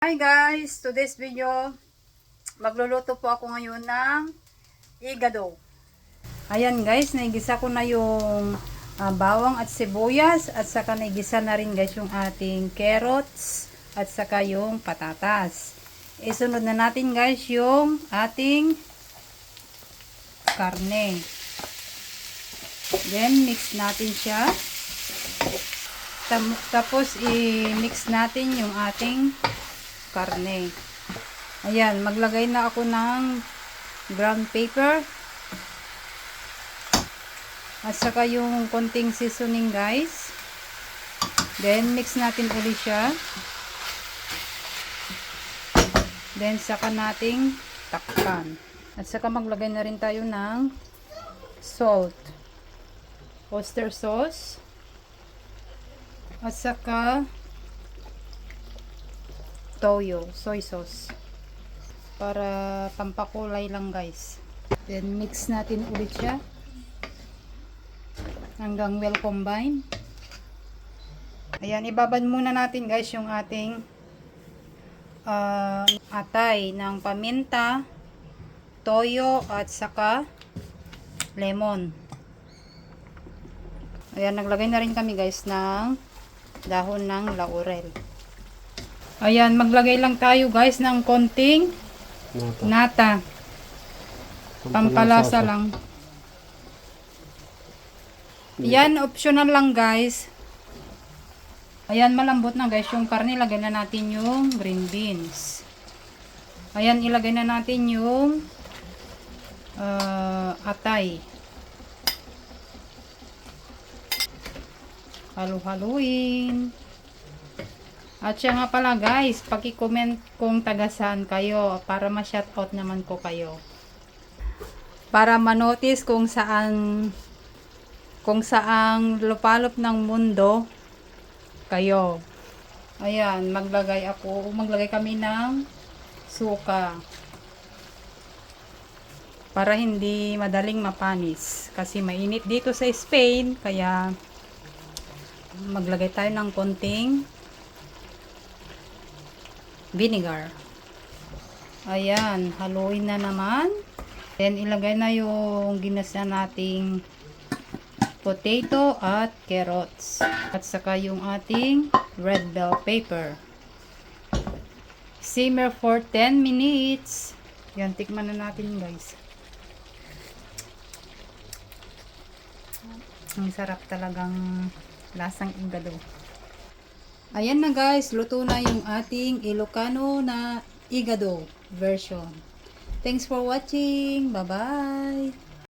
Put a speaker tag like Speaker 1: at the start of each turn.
Speaker 1: Hi guys! Today's video, magluluto po ako ngayon ng igado. Ayan guys, naigisa ko na yung bawang at sibuyas at saka naigisa na rin guys yung ating carrots at saka yung patatas. Isunod na natin guys yung ating karne. Then mix natin siya. Tapos i-mix natin yung ating karne. Ayan, maglagay na ako ng ground paper at saka yung konting seasoning guys. Then mix natin ulit siya. Then saka nating takpan. At saka maglagay na rin tayo ng salt, oyster sauce, at saka toyo, soy sauce para pampakulay lang guys. Then mix natin ulit siya hanggang well combine. Ayan, ibabad muna natin guys yung ating atay ng paminta, toyo at saka lemon. Ayan, naglagay na rin kami guys ng dahon ng laurel. Ayan, maglagay lang tayo guys ng konting nata. Pampalasa lang. Yan, optional lang guys. Ayan, malambot na guys yung karne. Lagay na natin yung green beans. Ayan, ilagay na natin yung atay. Halu-haluin. At siya nga pala guys, paki-comment kung taga-saan kayo para ma-shoutout naman ko kayo. Para ma-notice kung saang lupalop ng mundo kayo. Ayan, maglagay kami ng suka. Para hindi madaling mapanis. Kasi mainit dito sa Spain, kaya maglagay tayo ng konting vinegar. Ayan, haluin na naman. Then ilagay na yung ginasa nating potato at carrots. At saka yung ating red bell pepper. Simmer for 10 minutes. Yan, tikman na natin guys. Ang sarap talagang lasang igado. Ayan na guys, luto na yung ating Ilocano na igado version. Thanks for watching. Bye-bye.